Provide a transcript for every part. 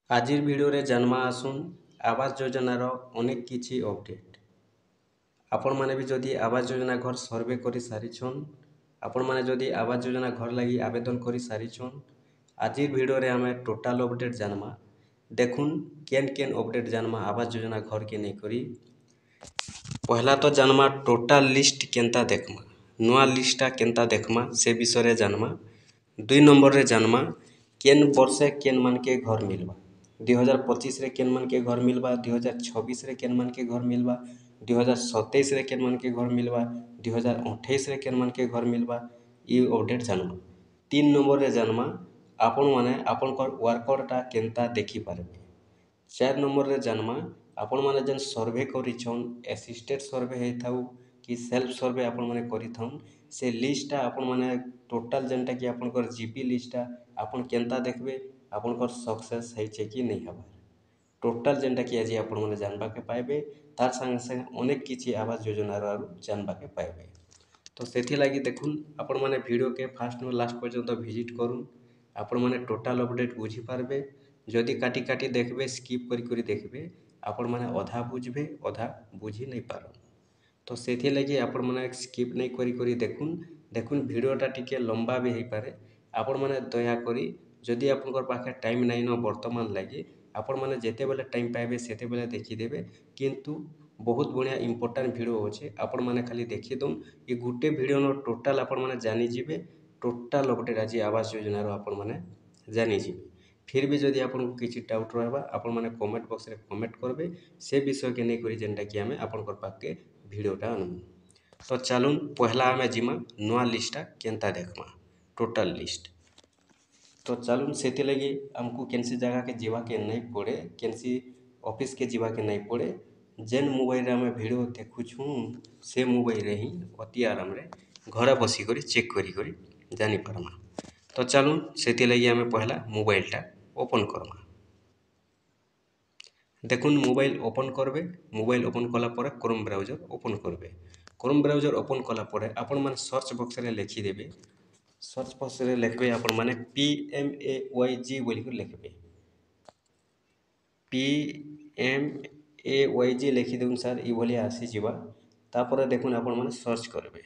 ଆଜିର ଭିଡ଼ିଓରେ ଜାନ୍ମା ଆସୁନ୍ ଆବାସ ଯୋଜନାର ଅନେକ କିଛି ଅପଡେଟ୍। ଆପଣମାନେ ବି ଯଦି ଆବାସ ଯୋଜନା ଘର ସର୍ଭେ କରି ସାରିଛନ୍, ଆପଣମାନେ ଯଦି ଆବାସ ଯୋଜନା ଘର ଲାଗି ଆବେଦନ କରି ସାରିଛନ୍, ଆଜିର ଭିଡ଼ିଓରେ ଆମେ ଟୋଟାଲ ଅପଡେଟ୍ ଜାନ୍ମା। ଦେଖୁନ୍ କେନ୍ କେନ୍ ଅପଡେଟ୍ ଜାନ୍ମା ଆବାସ ଯୋଜନା ଘରକେ ନେଇକରି। ପहला तो जानमा टोटाल लिस्ट केंता देखमा, नुआ लिस्टा केंता देखमा से विषय जानमा। 2 नंबर रे जानमा केन वर्षे केन मन के घर मिलवा। 2025 रे केन मन के घर मिलवा, 2026 रे केन मन के घर मिलवा, 2027 रे केन मन के घर मिलवा, 2028 रे केन मन के घर मिलवा, ये अपडेट जानमा। 3 नंबर रे जानमा आपण माने आपनकर वर्करटा केंता देखि पारबे। 4 नंबर रे जानमा आपण माने जेन सर्वे करिछन, असिस्टेड सर्वे हेथाउ कि सेल्फ सर्वे आपण माने करिथन, से लिस्टटा आपण माने टोटल जेनटा कि आपनकर जीपी लिस्टटा आपण केंता देखबे, आपनकर सक्सेस हेचे कि नहीं हबार। टोटल जेनटा कि आज आपण माने जानबा के पाइबे, तार संगे संगे अनेक किछि आवास योजना रो जानबा के पाइबे। तो सेथि लागि देखुन आपण माने वीडियो के फास्ट नु लास्ट पर्यंत विजिट करूँ, आपण माने टोटल अपडेट बुझी पारबे। जदि काटी काटी देखबे, स्किप करी करी देखबे, आपण माने अधा बुझबे अधा बुझी नहीं पारन। तो सेथि लागि आपण माने स्किप नहीं करी करी देखुन। देखुन वीडियोटा टिके लंबा भी हेई पारे। आपण माने दया करी जदि आपनकर पाखे टाइम नहीं न वर्तमान लागि, आपण माने जेते बेले टाइम पाइबे सेते बेले देखि देबे। किंतु बहुत बढ़िया इंपोर्टेंट वीडियो होचे, आपण माने खाली देखि दउन। ये गुटे वीडियो न टोटल आपण माने जानि जिबे, टोटल अपडेट आज आवास योजना रो आपण माने जानि जिबे। फिर भी जदि आपको किसी डाउट रहबा, आपण माने कमेंट बॉक्स रे कमेंट करबे, से विषय के नहीं करी जेनटा कि हमें आपनकर पाखे वीडियोटा अनमु। तो चलुन पहला हमें जिमा नुआ लिस्टा केंता देखमा टोटल लिस्ट। तो चलुन सेति लगी हमको केनसी जगह के जीवा के नहीं पड़े, केनसी ऑफिस के जीवा के नहीं पड़े। जेन मोबाइल रे हमें वीडियो देखुछु से मोबाइल रे ही अति आराम रे घर बसी करी चेक करी करी जानी पारमा। तो चलुन सेति लगी हमें पहला मोबाइलटा ओपन करमा। देखुन मोबाइल ओपन करबे, मोबाइल ओपन कला परे क्रोम ब्राउजर ओपन करबे। क्रोम ब्राउजर ओपन कला परे आपण माने सर्च बॉक्स रे लिखि देबे। सर्च बॉक्स रे लिखबे आपण माने PMAYG बोली कर लिखबे। PMAYG लिखि देउन सर ई भली आसी जिबा। तापर देखुन आपण माने सर्च करबे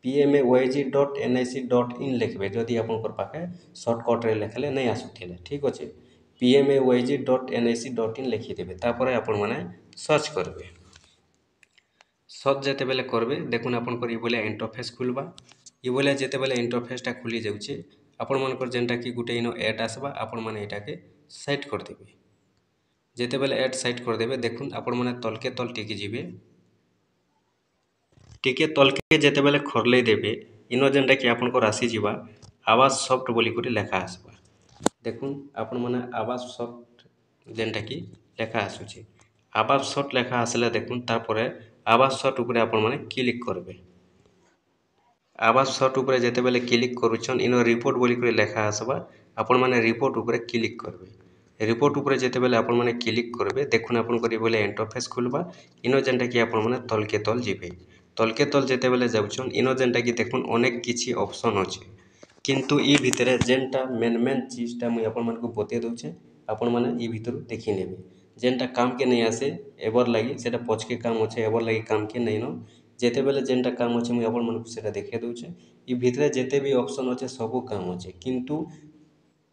PMAYG.nic.in लिखबे। जदि आपनकर पाखे शॉर्टकट रे लिखले नहीं आसुथिले, ठीक अछि। PMAYG.nic.in लिखि देबे। तापर आपण माने सर्च करबे। सर्च जेते बेले करबे देखुन आपनकर ई भलिया इंटरफेस खुलबा। ई भलिया जेते बेले इंटरफेसटा खुली जाउचे, आपण मानकर जेनटा कि गुटे इनो ऐड आसबा, आपण माने एटा के साइड कर देबे। जेते बेले ऐड साइड कर देबे देखुन आपण माने तलके तल टिकी जिबे। टिके तलके जेते बेले खरले देबे, इनो जेनटा कि आपनकर आसी जिबा आवास सॉफ्ट बोली करी लेखा आसबा। देखुन आपण माने आवास सॉफ्ट जेनटा कि लेखा आसुची। आवास सॉफ्ट लेखा आसले देखुन तापरे आवास सॉफ्ट ऊपर आपण माने क्लिक करबे। आवास सॉफ्ट ऊपर जेते बेले क्लिक करूछन, इनो रिपोर्ट बोली करी लेखा आसबा। आपण माने रिपोर्ट ऊपर क्लिक करबे। रिपोर्ट ऊपर जेते बेले आपण माने क्लिक करबे देखुन आपण करी बोले इंटरफेस खुलबा। इनो जेनटा कि आपण माने तलके तल जिबे। तलके तल जेते बेले जाउछन, इनो जेनटा कि देखुन अनेक किछि ऑप्शन अछि। किंतु ई भितरे जेनटा मेन चीजटा मुई आपण मानकु बते दउछे, आपण माने ई भितरु देखि नेबे। जेनटा काम के नहीं आसे एबर लागि सेटा पछके काम अछि, एबर लागि काम के नहीं न। जेते बेले जेनटा काम अछि मुई आपण मानकु सेटा देखे दउछे। ई भितरे जेते भी ऑप्शन अछि सबु काम अछि। किंतु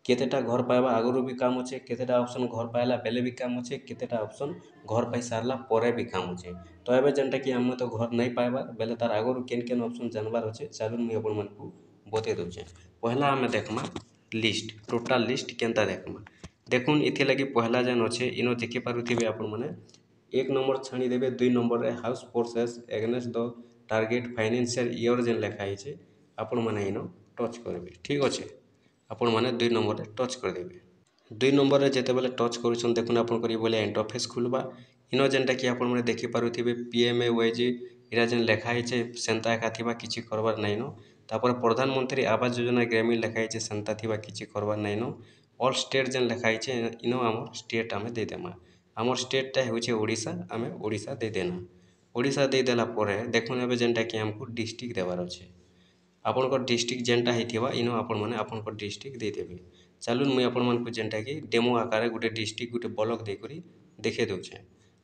केतेटा घर पाइबा आगरु भी काम अछि, केतेटा ऑप्शन घर पाइला बेले भी काम अछि, केतेटा ऑप्शन घर पाइ सारला परे भी काम अछि। तो एबे जेनटा कि हम तो घर नहीं पाइबा बेले तार आगरु केन केन ऑप्शन जानबार अछि, चालू मुई आपण मानकु बते दउछे। पहला हमें देखमा लिस्ट, टोटल लिस्ट केंता देखमा। देखुन इथि लगी पहला जेन अछि इनो देखि पारुथिबे आपण माने 1 नंबर छाणी देबे। 2 नंबर रे house forces against the target financial year जेन लेखा आइछे, आपण माने इनो टच करबे, ठीक अछि। आपण माने 2 नंबर रे टच कर देबे। 2 नंबर रे जेते बेले टच करूछन देखुन आपण करी बोले इंटरफेस खुलबा। इनो जेनटा कि आपण माने देखि पारुथिबे PMAYG इरा जेन लेखा आइछे सेंता एका थिबा किछि करबार नाही न। तापर प्रधानमंत्री आवास योजना ग्रामीण लेखा आइछे सेंता थिबा किछि करबार नाही न। ऑल स्टेट जेन लेखा आइछे इनो हमर स्टेट आमे दे देमा। हमर स्टेटटा हेउछे ओडिशा, आमे ओडिशा दे देना। ओडिशा दे देला परे देखुन एबे जेनटा कि हमकु डिस्ट्रिक्ट देबार अछि। आपनकर डिस्ट्रिक्ट जेनटा हेथिबा इनो आपण माने आपनकर डिस्ट्रिक्ट दे देबे। चलून मुई आपको जेनटा कि डेमो आकार गोटे डिस्ट्रिक्ट गोटे ब्लॉक देकर देखे दूचे।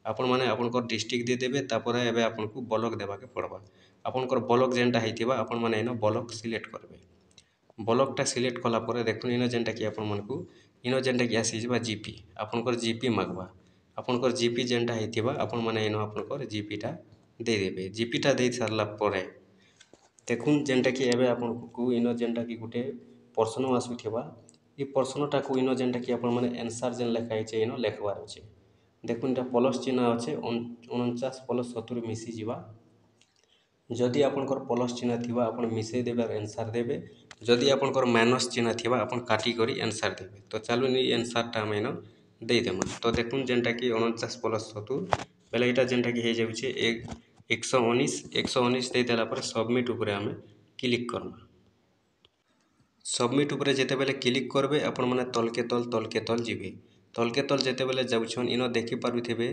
आपण मैंने आपंकर डिस्ट्रिक्ट देदेवे तापर एवं आपको ब्लॉक देवाके पड़वा। आपंकर ब्लॉक जेनटा होता आपण मैंने इन ब्लॉक सिलेक्ट करेंगे। ब्लॉकटा सिलेक्ट कलापर देखुन इन जेनटा कि आपण मानकू इन जेनटा कि आसीजा जीपी आपंकर जीपी मागवा। आपंकर जीपी जेनटा होता आपण मैंने इन आपंकर जीपीटा देदेवे। जीपीटा दे सारला परे देखुन जेनटा कि एवं आपको इन जेनटा कि गोटे प्रश्न आसूवा ये प्रश्नटा को इन जेनटा कि आपण मैंने आंसर जेन लिखाई इन लिखबार अच्छे। देखुन इटा प्लस चिन्ह अच्छे 49 + 70 मिसीजा। जदि आपंकर प्लस चिन्ह थी आप मिसई देवे आंसर देवे। जदि आपंकर माइनस चिन्ह थी आप काटिक आंसर देवे। तो चलो ये आंसरटा आम इन देदेमा। तो देखुन जेनटा कि 49 + 70 बेले यहाँ जेनटा कि हो जाए 119 119 देदेला सबमिट उपरे आम क्लिक करमा। सबमिट उपरे जेते बेले क्लिक करबे आपण माने तलके तल जीवे। तलके तल जेते बेले जाउछन इन देखि पारुथिबे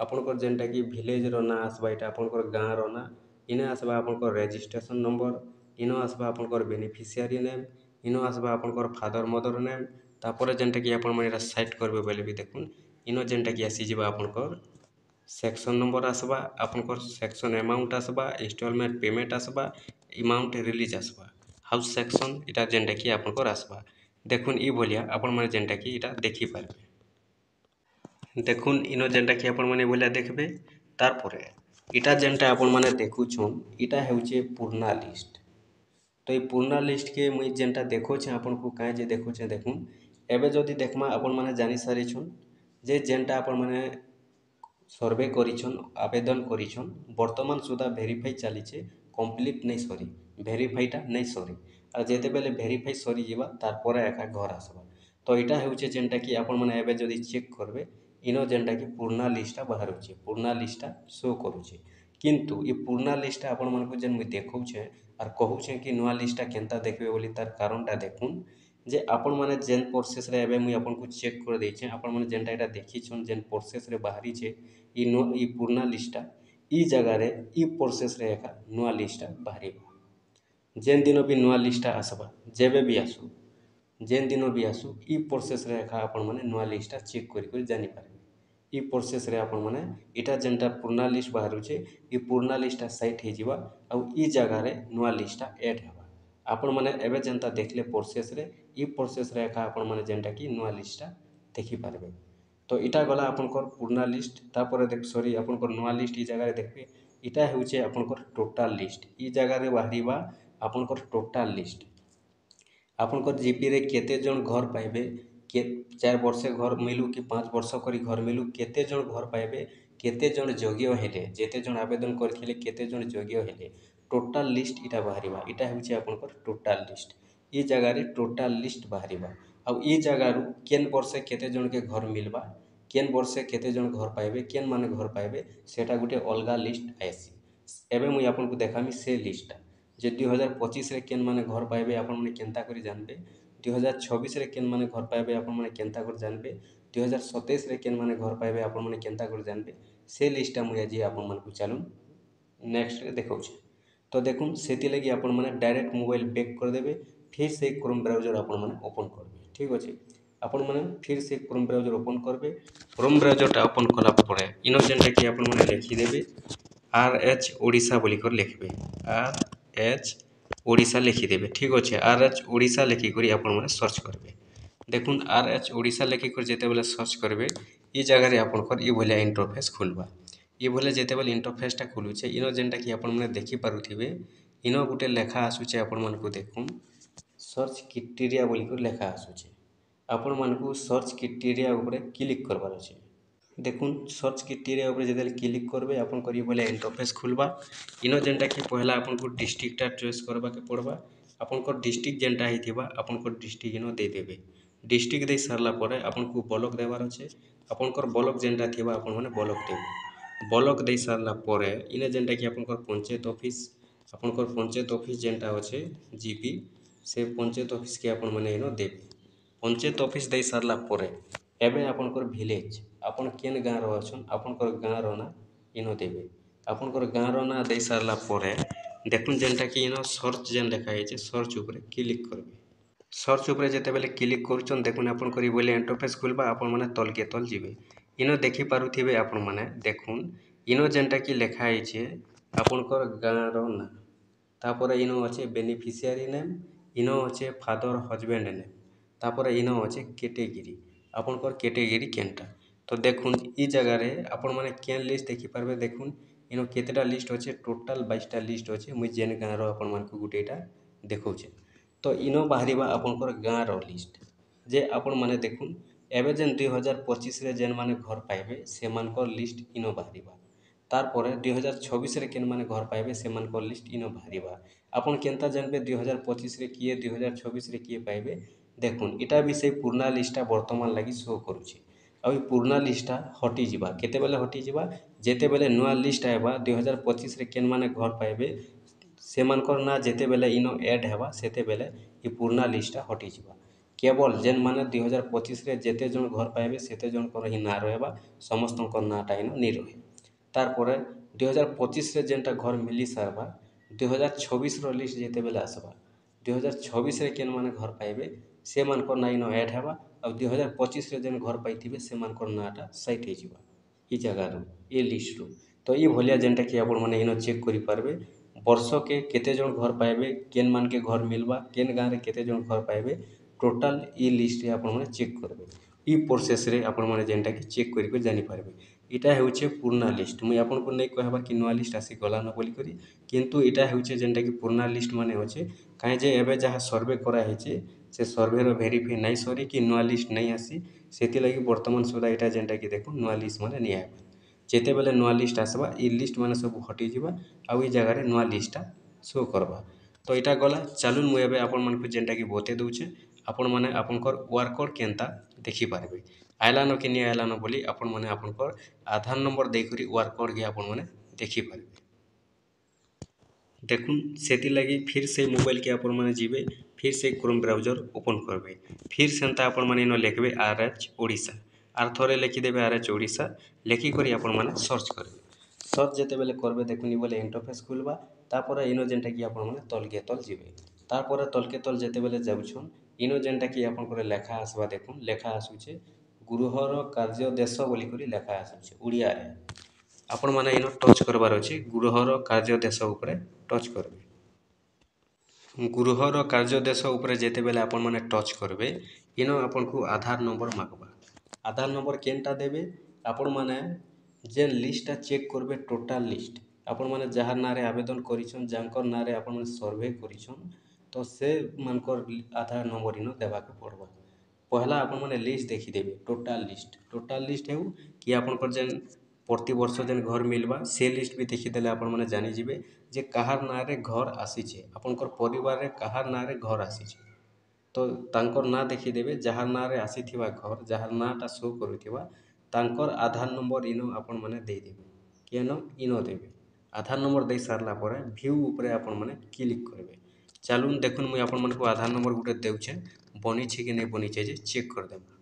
आपनकर जेनटा कि विलेज रो ना आसबा एटा आपनकर गाँ रो ना इने आसबा आपनकर रजिस्ट्रेशन नंबर इन आसबा आपनकर बेनिफिशियरी नेम इन आसबा आपनकर फादर मदर नेम तापर जेनटा कि आपण माने साइट करबे बेले भी देखुन इन जेनटा कि आसी जिबा आपनकर सेक्शन नंबर आसबा आपनकर सेक्शन अमाउंट आसबा इंस्टॉलमेंट पेमेंट आसबा अमाउंट रिलीज आसबा हाउस सेक्शन इटा जेनटा कि आपनकर आसबा। देखुन ई भलिया आपण माने जेनटा कि इटा देखि पारबे। देखुन इन जेनटा कि आपण माने भलिया देखबे तारपरे इटा जेनटा आपण माने देखुछन इटा हेउचे पूर्णा लिस्ट। तो ये पूर्णा लिस्ट के मुई जेनटा देखोछे आपनको काहे जे देखोछे देखुन एबे जदि देखमा आपण माने जानि सारिछन जे जेनटा आपण माने सर्वे करिछन आवेदन करिछन वर्तमान सुधा भेरीफाई चलीछे कंप्लीट नहीं सरी भेरीफाईटा नहीं सरी आ जेते बेले भेरीफाई सरी जीवा तारपरे एका घर आसबा। तो इटा हेउचे जेनटा कि आपण माने एबे जदि चेक करबे इन जेनटा कि पूर्णा लिस्टटा बाहरुचे पूर्णा लिस्टटा शो करूचे। किंतु ये पूर्णा लिस्टटा आपण मानकु जेन मुई देखौछे आर कहूछे कि नुआ लिस्टटा केनता देखबे बोली तार कारणटा देखुन जे आपण माने जेन प्रोसेस रे एबे मुई आपनको चेक कर देइछे आपण माने जेनटा एटा देखिछन जेन प्रोसेस रे बाहरी छे ई पूर्णा लिस्टटा ई जगह रे ई प्रोसेस रे एका नुआ लिस्टटा बाहरिबा। जेन दिन भी नुआ लिस्टटा आसबा जेबे भी आसु जेन दिन भी आसु ई प्रोसेस रे एका आपण माने नुआ लिस्टटा चेक करि जानि पारबे। ई प्रोसेस रे आपण माने इटा जेनटा पूर्णा लिस्ट बाहरुचे ई पूर्णा लिस्टटा साइट हे जिवा आ ई जगह रे नुआ लिस्टटा ऐड हेबा। आपण माने एबे जेनता देखले प्रोसेस रे ई प्रोसेस रे एका आपण माने जेनटा कि नुआ लिस्टटा देखि पारबे। तो इटा गला आपनकर पूर्णा लिस्ट तापर देख सॉरी आपनकर नुआ लिस्ट ई जगह रे देखबे इटा हेउचे आपनकर टोटल लिस्ट ई जगह रे बाहरिबा आपनकर टोटल लिस्ट। आपनकर जीपी रे केते जन घर पाइबे के 4 वर्ष घर मिलू कि 5 वर्ष करी घर मिलू केते जन घर पाइबे केते जन योग्य हेले जेते जन आवेदन करथिले केते जन योग्य हेले टोटल लिस्ट इटा बाहरिबा। इटा हेउचे आपनकर टोटल लिस्ट ई जगह रे टोटल लिस्ट बाहरिबा। आ ई जगह रु केन वर्ष केते जन के घर मिलबा केन वर्ष केते जन घर पाइबे केन माने घर पाइबे सेटा गुटे अलगा लिस्ट आइसी। एबे मुई आपनको देखामी से लिस्टटा जे 2025 रे केन माने घर पाइबे आपण माने केनता करी जानबे 2026 रे केन माने घर पाइबे आपण माने केनता करी जानबे 2027 रे केन माने घर पाइबे आपण माने केनता करी जानबे से लिस्टटा मुई आज आपण मानकु चालू नेक्स्ट रे देखौछे। तो देखुन सेति लगी आपण माने डायरेक्ट मोबाइल बैक कर देबे फिर से क्रोम ब्राउजर आपण माने ओपन करबे। ठीक अछि आपण माने फिर से क्रोम ब्राउजर ओपन करबे। क्रोम ब्राउजरटा ओपन कला परे इन जेनटा कि आपण माने लिखि देबे RH ओडिशा बोली कर लिखबे RH ओडिशा लिखि देबे। ठीक अछि RH ओडिशा लिखि करी आपण माने सर्च करबे। देखुन RH ओडिशा लिखि कर जेते बेले सर्च करबे ई जगह रे आपनकर ई भलिया इंटरफेस खुलबा। ई भले जेते बेले इंटरफेसटा खुलुचे इन जेनटा कि आपण माने देखि पारुथिबे इन गुटे लेखा आसुचे आपण मानकु देखुन सर्च क्राइटेरिया बोली कर लेखा आसुचे। आपण मानकु सर्च क्राइटेरिया ऊपर क्लिक करबार अछि। देखुन सर्च क्राइटेरिया ऊपर जेते क्लिक करबे आपण करी बोले इंटरफेस खुलबा। इन जेनटा कि पहला आपनको डिस्ट्रिक्टटा चॉइस करबा के पड़बा। आपनकर डिस्ट्रिक्ट जेनटा हिथिबा आपनकर डिस्ट्रिक्ट इन दे देबे। डिस्ट्रिक्ट दे सारला परे आपनको ब्लॉक देबार अछि। आपनकर ब्लॉक जेनटा थिबा आपण माने ब्लॉक देबे। ब्लॉक दे सारला परे इने जेनटा कि आपनकर पंचायत ऑफिस जेनटा अछि जीपी से पंचायत ऑफिस के आपण माने इन देबे। पंचायत ऑफिस दे सारला परे एबे आपनकर विलेज आपण केन गाँ रो अछन आपनकर गाँ रो ना इन देबे। आपनकर गाँ रो ना दे सारला परे देखुन जेनटा कि इन सर्च जेन लिखा है सर्च ऊपर क्लिक करबे। सर्च उपरे जेतेबेले क्लिक करूछन देखुन आपनकर ई बोले इंटरफेस खुलबा आपण माने तलके तल जिवे। इनो देखि पारुथिबे आपण माने देखुन इनो जेनटा कि लेखा आइछे आपनकर गाँर ना तापर इनो अच्छे बेनिफिशियरी नेम इनो अच्छे फादर हजबैंड नेम तापर इनो अच्छे कैटेगरी आपनकर कैटेगरी केनटा तो देखुन ई जगह रे आपण माने केन लिस्ट देखि पारबे देखुन इनो केतेटा लिस्ट अच्छे टोटल 22टा लिस्ट अच्छे मुई जेन गाँर आपण मानकु गुटेटा देखौछे तो इनो बाहरिबा आपनकर गाँर लिस्ट जे आपण माने देखुन एबे जेन 2025 रे जेन माने घर पाइबे सेमानकर लिस्ट इनो बाहरिबा तारपरे 2026 रे केन माने घर पाइबे सेमानकर लिस्ट इनो बाहरिबा आपण केनता जानबे 2025 रे किए 2026 रे किए पाइबे देखुन इटा भी से पुराना लिस्टा वर्तमान लगी शो करूछे आ पुराना लिस्टा हटि जिबा केतेबेले हटि जिबा जेतेबेले नुआ लिस्ट आइबा 2025 रे केन माने घर पाइबे सेमानकर ना जेतेबेले इनो ऐड हेबा सेतेबेले ई पुराना लिस्टा हटि जिबा केवल जेन माने 2025 रे जेते जन घर पाइबे सेते जनकर ही ना रहबा समस्तकर नाटा इनो नि रहे तारपरे 2025 रे जेनटा घर मिली सारबा 2026 रो लिस्ट जेतेबेले आसबा 2026 रे केन माने घर पाइबे सेमानकर ना इनो ऐड हेबा आ 2025 रे जेन घर पाइथिबे सेमानकर नाटा साइट हे जिबा ई जगह ए लिस्ट रू तो ये भलिया जेनटा कि आपण माने इनो चेक करि पारबे वर्ष के केते जन घर पाइबे केन मान के घर मिलबा केन गाँव रे केते जन घर पाइबे टोटाल ई लिस्ट रे आपण माने चेक करबे ई प्रोसेस रे आपण माने जेनटा कि चेक करि जानि पारबे इटा हेउछे पुराना लिस्ट मुई आपण को नै कहबार कि नुआ लिस्ट आसी गला न बोली करी किंतु इटा हेउछे जेनटा कि पुराना लिस्ट माने होछे काहे जे एबे जहाँ सर्वे करा हेछे से सर्वे रो वेरीफाई नै सरी कि नुआ लिस्ट नै आसी सेति लागि वर्तमान सुधा इटा जेनटा कि देखु नुआ लिस्ट माने नि आबे जेतेबेले नुआ लिस्ट आसबा ई लिस्ट माने सब हटि जिबा आ ई जगह रे नुआ लिस्टा शो करबा तो इटा गला चलुन मुई एबे आपण मानकु जेनटा कि बते दउछे आपण माने आपनकर वर्कआउट केनता देखि पारबे आइलान कि नि आइलान बोली आपण माने आपनकर आधार नंबर देकरी वर्कआउट के आपण माने देखि पारबे देखुन सेति लगी फिर से मोबाइल के आपण माने जीवे फिर से क्रोम ब्राउजर ओपन करबे फिर सेंता आपण माने नो लिखबे आरएच ओडिशा आर थोरे लिखि देबे आरएच ओडिशा लिखि करी आपण माने सर्च करबे सर्च जेते बेले करबे देखुनी बोले इंटरफेस खुलबा तापर इनो जेनटा कि आपण माने तलके तल जीवे तापर तलके तल जेते बेले जाउछन इनो जेनटा कि आपण करे लेखा आसबा देखुन लेखा आसुचे गृहर कार्य देश बोली करी लेखा आसुचे उड़िया रे आपण माने इनो टच करबार अछि गृहर कार्य देश ऊपर टच करबे गृहर कार्य देश ऊपर जेते बेले आपण माने टच करबे इनो आपण को आधार नंबर मागबा आधार नंबर केनटा देबे आपण माने जेन लिस्टटा चेक करबे टोटल लिस्ट आपण माने जहार नारे आवेदन करिछन जांकर नारे आपण माने सर्वे करिछन तो से मानकर आधार नंबर इनो देबा के पड़बा पहला आपण माने लिस्ट देखि देबे टोटल लिस्ट हेउ कि आपनकर जेन प्रति वर्ष जेन घर मिलबा से लिस्ट भी देखि देले आपण माने जानि जिवे जे काहार नारे घर आसीछे आपनकर परिवार रे काहार नारे घर आसीछे तो तांकर ना देखि देबे जहार नारे आसीथिबा घर जहार नाटा शो करूथिबा तांकर आधार नंबर इनो आपण माने दे देबे केनो इनो देबे आधार नंबर दे सारला परे व्यू ऊपर आपण माने क्लिक करबे चलुन देखुन मुई आपण मानकु आधार नंबर गुटे देउछे बनी छे कि नै बनी छे जे चेक कर देबा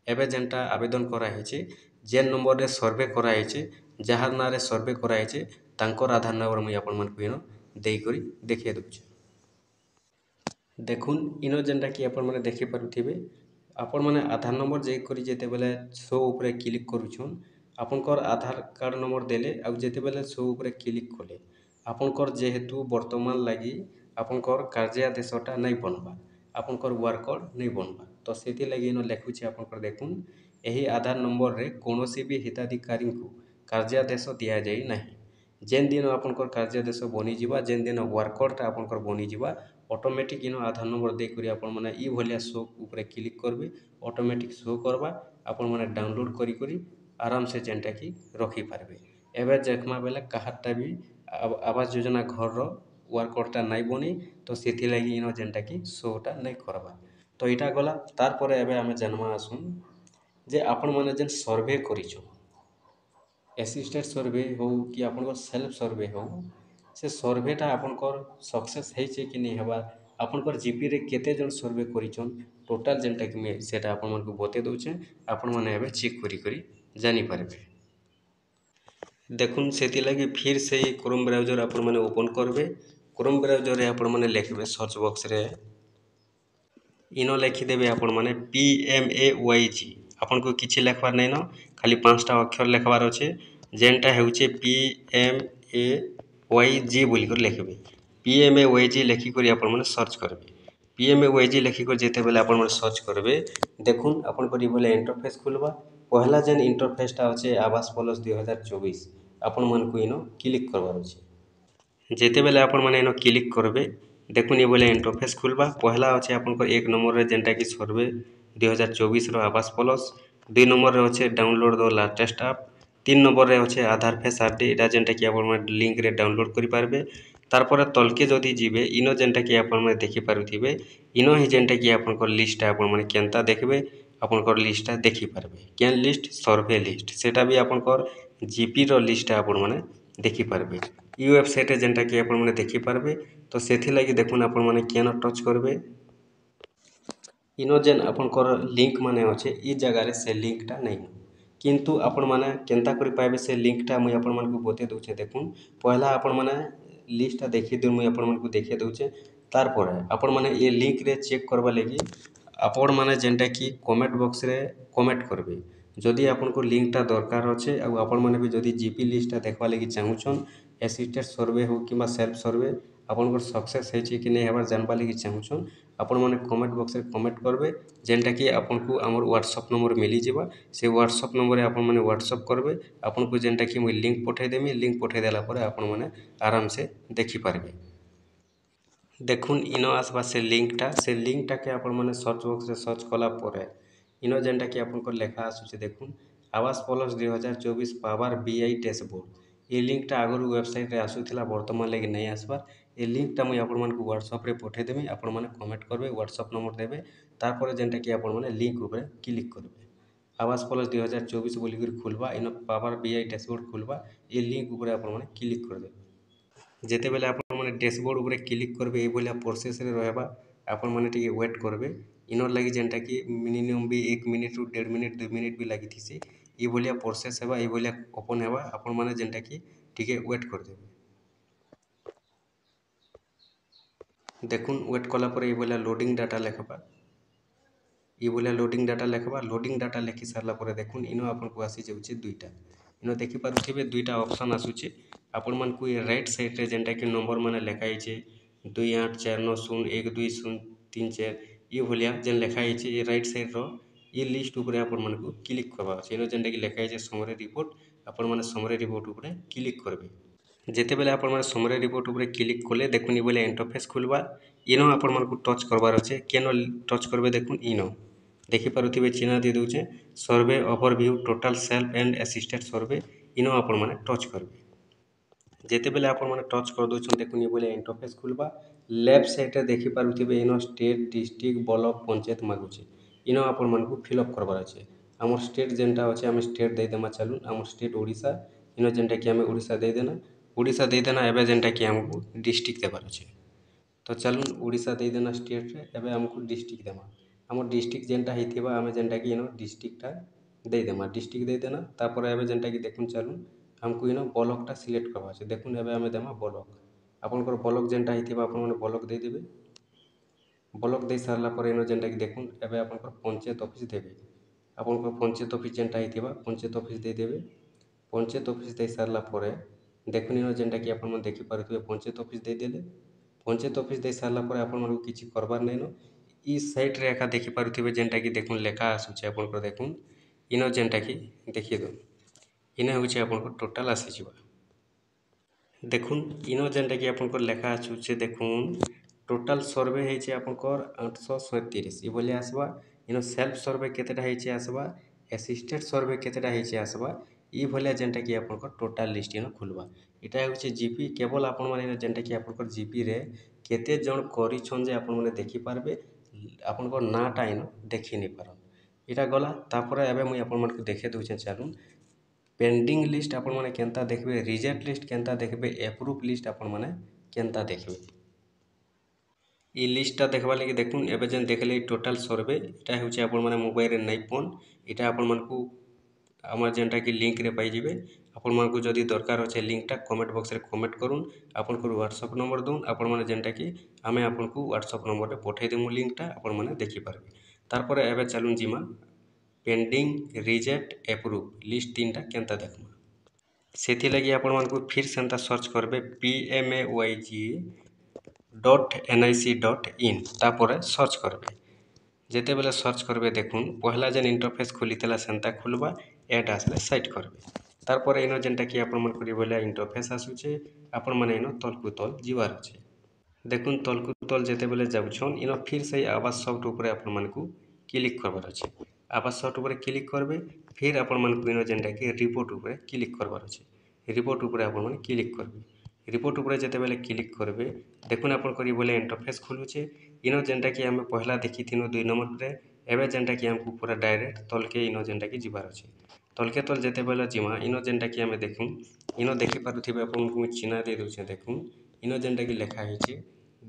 एबे जेनटा आवेदन करा हेछे जेन नंबर रे सर्वे करा हेछे जहार नारे सर्वे करा हेछे तांकर आधार नंबर मुई आपण मानकु इनो देई करी देखिए दउछे देखुन इनो जेनटा कि आपण माने देखि पारुथिबे आपण माने आधार नंबर जे करी जेते बेले शो ऊपर क्लिक करूछन आपनकर आधार कार्ड नंबर देले आ जेते बेले शो ऊपर क्लिक कले आपनकर जेहेतु वर्तमान लागि आपनकर कार्यादेशटा नै बनबा आपनकर वर्कआउट नै बनबा तो सेति लागि इनो लेखुछि आपनकर देखुन एही आधार नंबर रे कोनोसी भी हिताधिकारी को कार्यादेश दिया जाई नाही जेन दिन आपनकर कार्यादेश बनी जिबा जेन दिन वर्कआउटटा आपनकर बनी जिबा ऑटोमेटिक इनो आधार नंबर दे करी आपण माने ई भलिया शो ऊपर क्लिक करबे ऑटोमेटिक शो करबा आपण माने डाउनलोड करी करी आराम से जेनटा कि रखी पारबे एबे देखमा बेले काहारटा भी आवास योजना घर रो वर्कआउटटा नै बनी तो सेति लागि इनो जेनटा कि शोटा नै करबा तो इटा गला तार परे एबे आमे जन्मा आसुन जे आपण माने जेन सर्वे करिछो असिस्टेड सर्वे हो कि आपन सेल्फ सर्वे हो से सर्वेटा आपनकर सक्सेस हेचे कि नहीं हेबा आपनकर जीपी रे केते जन सर्वे करिछन टोटल जेनटा कि मैं सेटा आपन मन को बते दउछे आपन माने एबे चेक करी करी जानि पारबे देखुन सेति लागि फिर से क्रोम ब्राउजर आपन माने ओपन करबे क्रोम ब्राउजर रे आपन माने लिखबे सर्च बॉक्स रे इनो लिखिदेवे आपण मैंने PMAYG आपन को किसी लिखबार नहीं न खाली 5टा अक्षर लिखबार अच्छे जेनटा होचे PMAYG बोलिकर लिखबे PMAYG लिखिक आपण मैंने सर्च करेंगे PMAYG लिखिक जिते बेले आपण मैंने सर्च करेंगे देखुन आपण को बोले इंटरफेस खुलवा पहला जेन इंटरफेसटा अच्छे आवास प्लस 2024 आपण मन को इनो क्लिक करवार अच्छे जिते बेले आपण मैंने इनो क्लिक करबे देखुन ये बोले इंटरफेस खुलवा पहला अच्छे आपन 1 नंबर रे जेनटा कि सर्वे 2024 रो आवास प्लस 2 नंबर रे अच्छे download the latest app 3 number रे अच्छे आधार फेस आरडी एटा जेनटा कि आपण लिंक रे डाउनलोड करि पारबे तारपर तलके जदि जीवे इनो जेनटा कि आपण देखि पारुथिबे इनो ही जेनटा कि आपण लिस्ट आपण माने केनता देखबे आपण लिस्टटा देखि पारबे केन लिस्ट सर्वे लिस्ट सेटा भी आपण जीपी रो लिस्ट आपण माने देखि पारबे ई वेबसाइट रे जेनटा कि आपण माने देखि पारबे तो सेथि लागि देखुन आपण माने केन टच करबे इनो जेन आपनकर लिंक माने अच्छे ई जगह रे से लिंकटा नहीं किंतु आपण माने केनता करि पाइबे से लिंकटा मुई आपण मानकु बते दउछे देखुन पहला आपण माने लिस्टटा देखि दिउ मुई आपण मानकु देखे दउछे तार परे आपण माने ये लिंक रे चेक करबा लागि आपण माने जेनटा कि कमेंट बॉक्स रे कमेंट करबे जदि आपनको लिंकटा दरकार अच्छे आ आपण माने भी जदि जीपी लिस्टटा देखबा लागि चाहुछन असिस्टेड सर्वे हो किबा सेल्फ सर्वे आपनकर सक्सेस हेछि कि नहीं हेबार जानबा लागि चाहुछन आपण माने कमेंट बॉक्स रे कमेंट करबे जेनटा कि आपनको हमर व्हाट्सएप नंबर मिली जिबा से व्हाट्सएप नंबर रे आपण माने व्हाट्सएप करबे आपनको जेनटा कि मुई लिंक पठाई देमी लिंक पठाई देला परे आपण माने आराम से देखि पारबे देखुन इनो आसबा से लिंकटा के आपण माने सर्च बॉक्स रे सर्च कला परे इनो जेनटा कि आपनको लेखा आसुचे देखुन आवास प्लस 2024 पावर बीआई डैशबोर्ड ये लिंकटा आगु वेबसाइट रे आसुथिला वर्तमान लगे नहीं आसबार ये लिंकटा मुई आपण मानकु व्हाट्सएप रे पठाई देमी आपण माने कमेंट करबे व्हाट्सएप नंबर देबे तारपर जेनटा कि आपण माने लिंक ऊपर क्लिक करबे आवास प्लस 2024 बोलिकर खुलबा इनो पावर बीआई डैशबोर्ड खुलबा ये लिंक ऊपर आपण माने क्लिक कर देबे जेते बेले आपण माने डैशबोर्ड ऊपर क्लिक करबे ए बोलिया प्रोसेस रे रहबा आपण माने टिके वेट करबे इनर लगी जेनटा कि मिनिमम भी 1 मिनिट रु 1.5 मिनिट 2 मिनिट भी लगी थी ये बोलिया प्रोसेस हेबा ये बोलिया ओपन हेबा आपण माने जेनटा कि टिके वेट कर देबे देखुन वेट कला पर ये बोलिया लोडिंग डाटा लिखबा ये बोलिया लोडिंग डाटा लिखबा लोडिंग डाटा लिखि सारला पर देखुन इनो आपण को आसी जाउचे दुईटा इनो देखि पारुथिबे दुईटा ऑप्शन आसुचे आपण मन को ये राइट साइड रे जेनटा कि नंबर माने लिखाइचे 2849012034 ये भलिया जेन लिखाइचे ये राइट साइड रो ये लिस्ट ऊपर आपण मन को क्लिक करबा अछि इनो जेनटा कि लिखाइचे समरी रिपोर्ट आपण माने समरी रिपोर्ट ऊपर क्लिक करबे जेते बेले आपण माने समरी रिपोर्ट ऊपर क्लिक कले देखुन बोले इंटरफेस खुलबा इनो आपण मन को टच करबार अछि केनो टच करबे देखुन इनो देखि पारुथिबे चिन्ह दे दउचे survey overview total self and assisted survey इनो आपण माने टच करबे जेते बेले आपण माने टच कर दउछन देखुन ये बोले इंटरफेस खुलबा लेफ्ट साइड रे देखि पारुथिबे इनो स्टेट डिस्ट्रिक्ट ब्लॉक पंचायत मागुचे इनो आपण मन को फिल अप करबार अछि हमर स्टेट जेनटा अछि हम स्टेट दे देमा चलू हमर स्टेट ओडिसा इनो जेनटा कि हम ओडिसा दे देना एबे जेनटा कि हमको डिस्ट्रिक्ट देबार अछि तो चलून ओडिसा दे देना स्टेट रे एबे हमको डिस्ट्रिक्ट देमा हमर डिस्ट्रिक्ट जेनटा हिथिबा हम जेनटा कि इनो डिस्ट्रिक्टटा दे देमा डिस्ट्रिक्ट दे देना तापर एबे जेनटा कि देखुन चलून हमको इनो ब्लॉकटा सिलेक्ट करबा अछि देखुन एबे हम देमा ब्लॉक आपनकर ब्लॉक जेनटा हिथिबा आपण माने ब्लॉक दे देबे ब्लॉक दे सारला पर इनो जेनटा कि देखुन एबे आपनकर पंचायत ऑफिस देबे आपनकर पंचायत ऑफिस जेनटा हिथिबा पंचायत ऑफिस दे देबे पंचायत ऑफिस दे सारला पर देखुन इनो जेनटा कि आपण माने देखि पारुथिबे पंचायत ऑफिस दे देले पंचायत ऑफिस दे सारला पर आपण मानकु किछि करबार नै न ई साइड रे एका देखि पारुथिबे जेनटा कि देखुन लेखा आसुचे आपनकर देखुन इनो जेनटा कि देखि दो इने होचे आपनकर टोटल आसी जिबा देखुन इनो जेनटा कि आपनकर लेखा आसुचे देखुन टोटल सर्वे हेचे आपनकर 837 ई बोले आसबा इनो सेल्फ सर्वे केतेटा हेचे आसबा असिस्टेड सर्वे केतेटा हेचे आसबा ई भलिया जेनटा कि आपनकर टोटल लिस्ट इनो खुलबा इटा होचे जीपी केवल आपण माने जेनटा कि आपनकर जीपी रे केते जण करिछन जे आपण माने देखि पारबे आपनकर नाटा इनो देखि नै पारन इटा गला तापर एबे मुई आपण मानकु देखे दउछे चालू पेंडिंग लिस्ट आपण माने केनता देखबे रिजेक्ट लिस्ट केनता देखबे अप्रूव लिस्ट आपण माने केनता देखबे ई लिस्टटा देखबा लागि देखुन एबे जेन देखले टोटल सर्वे इटा होचे आपण माने मोबाइल रे नै फोन इटा आपण मानकु আমার যেটা কি লিঙ্করে পাইଯିବେ। ଆପଣମାନଙ୍କୁ ଯଦି ଦରକାର ଅଛେ ଲିଙ୍କଟା କମେଣ୍ଟ ବକ୍ସରେ କମେଣ୍ଟ କରୁନ୍। ଆପଣଙ୍କର ହ୍ୱାଟ୍ସଆପ୍ ନମ୍ବର ଦଉନ୍, ଆପଣମାନେ ଯେନ୍ଟା କି ଆମେ ଆପଣଙ୍କୁ ହ୍ୱାଟ୍ସଆପ୍ ନମ୍ବରରେ ପଠେଇ ଦେମୁ ଲିଙ୍କଟା, ଆପଣମାନେ ଦେଖିପାରିବେ। ତାରପରେ ଏବେ ଚାଲୁନ୍ ଯିମା ପେଣ୍ଡିଂ, ରିଜେକ୍ଟ, ଏପ୍ରୁଭ୍ ଲିଷ୍ଟ ତିନିଟା କେନ୍ତା ଦେଖମା। ସେଥିଲାଗି ଆପଣମାନଙ୍କୁ ଫିର୍ ସେନ୍ତା ସର୍ଚ୍ଚ କରିବେ PMAYG.nic.in ତାପରେ ସର୍ଚ୍ଚ କରିବେ। ଯେତେବେଲେ ସର୍ଚ୍ଚ କରିବେ ଦେଖୁନ୍ ପहला ଯେନ୍ इंटरफेस खुलीला सेंता खुलवा एड आसले साइट करबे। तारपर इनो जेनटा कि आपण मन करी बोले इंटरफेस आसुचे आपण माने इनो तलकु तल जीवार अछि। देखुन तलकु तल जेतेबेले जाउछन इनो फिर से आवाज सॉफ्ट ऊपर आपण मानकु क्लिक करबार अछि। आवाज सॉफ्ट ऊपर क्लिक करबे फिर आपण मानकु इनो जेनटा कि रिपोर्ट ऊपर क्लिक करबार अछि। रिपोर्ट ऊपर आपण माने क्लिक करबे। रिपोर्ट ऊपर जेतेबेले क्लिक करबे देखुन आपण करी बोले इंटरफेस खुलुचे। इनो जेनटा कि हमें पहला देखिथिनु 2 नंबर रे एबे जेनटा कि हमकु पूरा डायरेक्ट तलके इनो जेनटा कि जीवार अछि। तलके तल जेतेबेले जिमा इनो जेनटा कि हमें देखुन इनो देखि पारुथिबे आपनकु चिन्ह दे दोछे। देखुन इनो जेनटा कि लिखा हैछि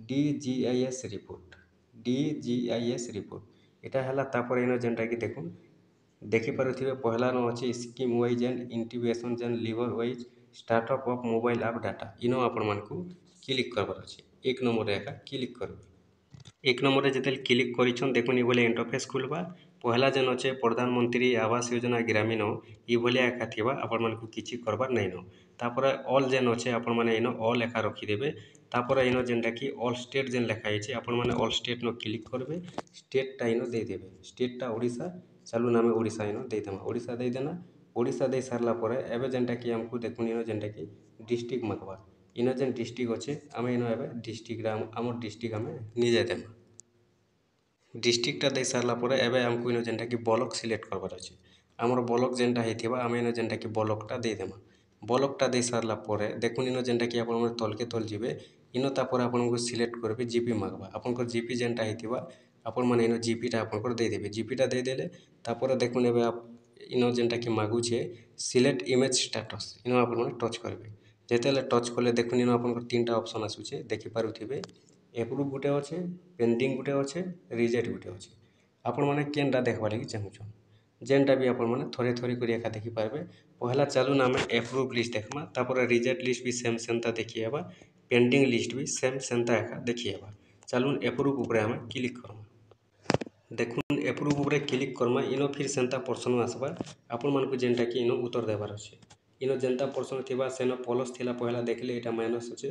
DGIS रिपोर्ट, DGIS रिपोर्ट एटा हला। तापर इनो जेनटा कि देखुन देखि पारुथिबे पहला न अछि स्कीम वाइज एंड इंटीग्रेशन जेन लीवर wise startup of mobile app data इनो आपण मानकु क्लिक करबार अछि। एक नंबर रे एका क्लिक करबे। एक नंबर रे जेतेल क्लिक करिछन देखुन इ बोले इंटरफेस खुलबा। पहला जेन अच्छे प्रधानमंत्री आवास योजना ग्रामीण इ भलिया एका थिबा आपण मानकु किछि करबार नै न। तापर ऑल जेन अच्छे आपण माने इनो ऑल एका रखि देबे। तापर इनो जेनटा कि ऑल स्टेट जेन लिखा हैछि आपण माने ऑल स्टेट न क्लिक करबे। स्टेट टा इनो दे देबे। स्टेट टा ओडिसा चालू नामे ओडिसा इनो दे देमा। ओडिसा दे देना। ओडिसा दे सारला परे एबे जेनटा कि हमकु देखुन इनो जेनटा कि डिस्ट्रिक्ट मागबा। इनो जेन डिस्ट्रिक्ट अच्छे आमे इनो एबे डिस्ट्रिक्ट रा हमर डिस्ट्रिक्ट आमे निजे देमा। डिस्ट्रिक्टटा दे सारला परे एबे हमकु इनो जेनटा कि ब्लॉक सिलेक्ट करबार अछि। हमर ब्लॉक जेनटा हेथिबा आमे इनो जेनटा कि ब्लॉकटा दे देमा। ब्लॉकटा दे सारला परे देखुन इनो जेनटा कि आपण मन तलके तल जिबे इनो तापर आपनको सिलेक्ट करबे जीपी मागबा। आपनकर जीपी जेनटा हेथिबा आपण माने इनो जीपीटा आपनकर दे देबे। जीपीटा दे देले तापर देखुन एबे इनो जेनटा कि मागुछे सिलेक्ट इमेज स्टेटस इनो आपण माने टच करबे। जेतेले टच कले देखुन इनो आपनकर तीनटा ऑप्शन आसुचे देखि पारुथिबे। एप्रूव गुटे अच्छे, पेंडिंग गुटे अच्छे, रिजेक्ट गुटे अच्छे। आपण माने केनटा देखबा लागि चाहुछन जेनटा भी आपण माने थोड़े थोड़े करी एका देखि पारबे। पहला चालू नामे एप्रूव लिस्ट देखमा। तापर रिजेक्ट लिस्ट भी सेम सेंता देखि हेबा। पेंडिंग लिस्ट भी सेम सेंता एका देखि हेबा। चालून एप्रूव ऊपर हम क्लिक करमा। देखुन एप्रूव ऊपर क्लिक करमा इनो फिर सेंता पर्सन आसबा। आपण मानकु जेनटा कि इनो उत्तर देबार अछि। इनो जेनता पर्सन थिबा सेनो प्लस थिला पहला देखले एटा माइनस अछि।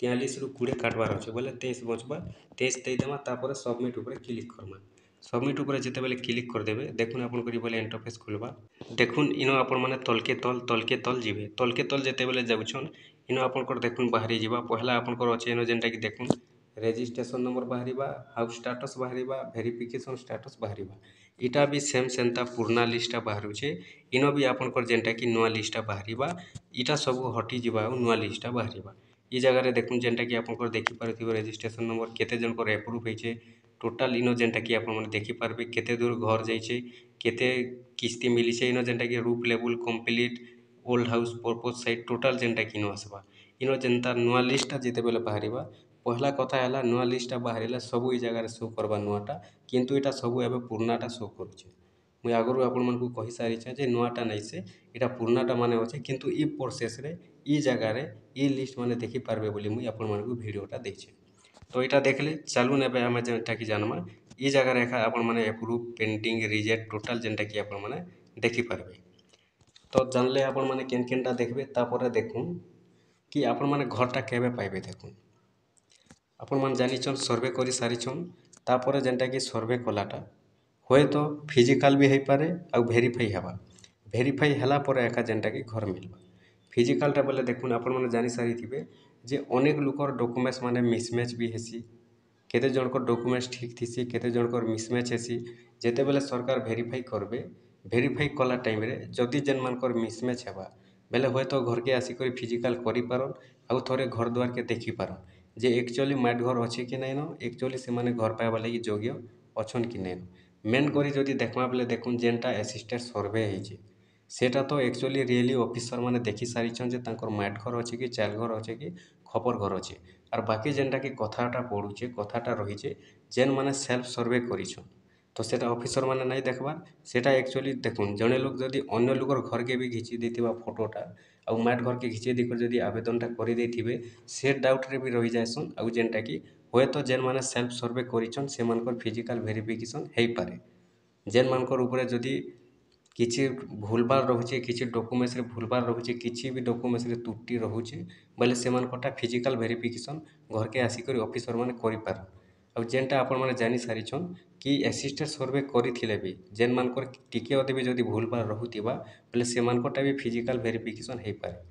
43 रु 20 काटबार अछि बोले 23 बचबा। 23 दे देमा तापर सबमिट ऊपर क्लिक करमा। सबमिट ऊपर जेतेबेले क्लिक कर देबे देखुन आपण करी बोले इंटरफेस खुलबा। देखुन इनो आपण माने तलके तल जिबे। तलके तल जेतेबेले जाउछन इनो आपनकर देखुन बाहरी जिबा। पहला आपनकर अछि इनो जेनटा कि देखुन रेजिस्ट्रेशन नंबर बाहरिबा, हाउस स्टेटस बाहरिबा, वेरिफिकेशन स्टेटस बाहरिबा। इटा भी सेम सेंता पुराना लिस्टा बाहरुचे। इनो भी आपनकर जेनटा कि नुआ लिस्टा बाहरिबा। इटा सब हटि जिबा और नुआ लिस्टा बाहरिबा। इ जगह रे देखुन जेनटा कि आपनकर देखि पारुथिबे रेजिस्ट्रेशन नंबर केते जनकर एप्रूव ହେଇचे। टोटल इनो जेनटा कि आपण माने देखि पारबे केते दूर घर जाइछे, केते किस्ती मिलिछे। इनो जेनटा कि roof level complete old house purpose site total जेनटा कि इनो आसबा। इनो जेनता नुआ लिस्टा जेतेबेले बाहरिबा पहला कथा हैला नुआ लिस्टा बाहरिले सब इ जगह रे शो करबा नुआटा। किंतु इटा सब एबे पुरनाटा शो करूचे। मुई आगरु आपण मानकु कहि सारिछे जे नुआटा नै से इटा पुरनाटा माने होचे। किंतु इ प्रोसेस रे इ जगह रे इ लिस्ट माने देखि पारबे बोली मुई आपण मानकु वीडियोटा देइछे। तो इटा देखले चालू नेबे हमें जेनटा कि जानमा इ जगह रे एका आपण माने एप्रूव, पेंडिंग, रिजेक्ट टोटल जेनटा कि आपण माने देखि पारबे। तो जानले आपण माने केन केनटा देखबे तापर देखुन कि आपण माने घरटा केबे पाइबे। देखुन आपण माने जानिछन सर्वे करि सारिछन। तापर जेनटा कि सर्वे कलाटा होय तो फिजिकल भी हेइ पारे आ वेरीफाई हेबा। वेरीफाई हला परे एका जेनटा कि घर मिलबा। फिजिकलटा बोले देखुन आपण माने जानि सारिथिबे जे अनेक लोकर डॉक्यूमेंट्स माने मिसमैच भी हेसी। केते जनकर डॉक्यूमेंट्स ठीक थिसी, केते जनकर मिसमैच हेसी। जेतेबेले सरकार वेरीफाई करबे वेरीफाई कला टाइम रे जदि जेन मानकर मिसमैच हेबा बेले होय तो घर के आसी करी फिजिकल करि पारन आ थोड़े घर द्वार के देखि पारन जे एक्चुअली माट घर अछि कि नैनो, एक्चुअली से माने घर पाइबा लागि योग्य अछन कि नैनो। मेन करी जदि देखमा बेले देखुन जेनटा असिस्टेंट सर्वे ହେଇଛି सेटा तो एक्चुअली रियली ऑफिसर माने देखि सारिछन जे तांकर माट घर अछि कि चाल घर अछि कि खपर घर अछि। आर बाकी जेनटा कि कथाटा पडुचे कथाटा रहिचे जेन माने सेल्फ सर्वे करिछन तो सेटा ऑफिसर माने नहीं देखबार। सेटा एक्चुअली देखुन जड़े लोक जदि अन्य लोकर घर के भी घिची देथिबा फोटोटा आउ मैट घर के घिची देकर जदि आवेदनटा करि देथिबे से डाउट रे भी रहि जायसन। आउ जेनटा कि हुए तो जेन माने सेल्फ सर्वे करिछन से मानकर फिजिकल वेरिफिकेशन हेइ पारे। जेन मानकर ऊपर जदि किछि भूलभाल रहुचे, किछि डॉक्यूमेंट्स रे भूलभाल रहुचे, किछि भी डॉक्यूमेंट्स रे त्रुटि रहुचे बोले से मानकटा फिजिकल वेरिफिकेशन घर के आसिकर ऑफिसर माने करि पार। आउ जेनटा आपण माने जानि सारिछन कि असिस्टेंट सर्वे करिथिले भी जेन मानकर टिके अदे भी जदि भूलभाल रहुतिबा बोले से मानकटा भी फिजिकल वेरिफिकेशन हेइ पारे।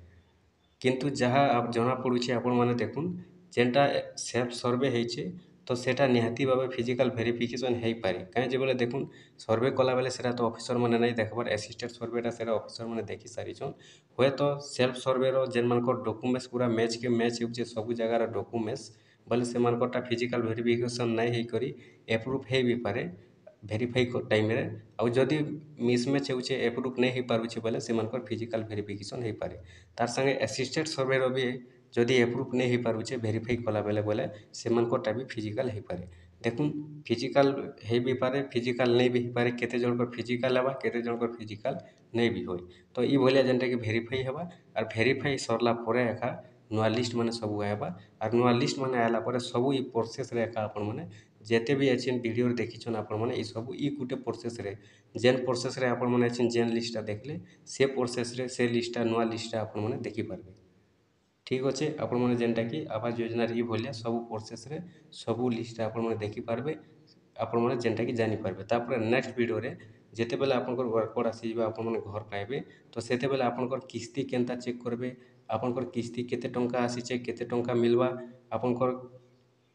किंतु जहाँ आप जना पड़ुछि आपण माने देखुन जेनटा सेल्फ सर्वे हेइछे तो सेटा निहाती भावे फिजिकल वेरिफिकेशन हेइ पारे। काहे जे बोले देखुन सर्वे कला बेले सेटा तो ऑफिसर माने नहीं देखबार, असिस्टेंट सर्वेटा सेटा ऑफिसर माने देखि सारिछन। हुए तो सेल्फ सर्वे रो जेन मानकर डॉक्यूमेंट्स पूरा मैच के मैच होउछे सब जगह डॉक्यूमेंट्स बोले से मानकटा फिजिकल वेरिफिकेशन नहीं हेइ करी एप्रूव हेइ भी पारे भेरीफाई टाइम रे। आउ जदि मिसमैच होउछे एप्रूव नहीं हेइ पारुछे बोले से मानकर फिजिकल वेरिफिकेशन हेइ पारे। तार संगे असिस्टेंट सर्वे रो भी जदि एप्रूव नहीं हेइ पारुछे भेरीफाई कला बेले बोले से मानकटा भी फिजिकल हेइ पारे। देखुन फिजिकल हेइ भी पारे, फिजिकल नहीं भी हेइ पारे, केते जनकर फिजिकल हेबा केते जनकर फिजिकल नहीं भी होय। तो ई भलिया जेनटा कि भेरीफाई हेबा आर भेरीफाई सरला परे एका नुआ लिस्ट माने सब आएबा। आर नुआ लिस्ट माने आयला परे सब ई प्रोसेस रे एका आपण माने जेते भी एछिन वीडियो रे देखिछन आपण माने ई सब ई गुटे प्रोसेस रे जेन प्रोसेस रे आपण माने एछिन जेन लिस्टटा देखले से प्रोसेस रे से लिस्टटा नुआ लिस्टटा आपण माने देखि पारबे। ठीक अच्छे आपण मैंने जेनटा कि आवास योजना ये भलिया सब प्रोसेस रे सब लिस्ट आपण मैंने देखि पारबे आपण मैंने जेनटा कि जानि पारबे। तापर नेक्स्ट वीडियो रे जेते बेले आपनकर वर्क कोड आसी जिबा आपण मैंने घर पाइबे तो सेते बेले आपनकर किस्ती केनता चेक करबे, आपनकर किस्ती केते टंका आसीचे, केते टंका मिलबा, आपनकर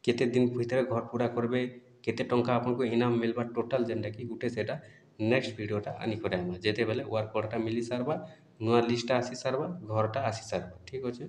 केते दिन भितर घर पूरा करबे, केते टंका आपनको इनाम मिलबा टोटल जेनटा कि गुटे सेटा नेक्स्ट वीडियोटा आनि कराइमा जेते बेले वर्क कोडटा मिली सारबा, नुआ लिस्टटा आसी सारबा, घरटा आसी सारबा। ठीक अच्छे।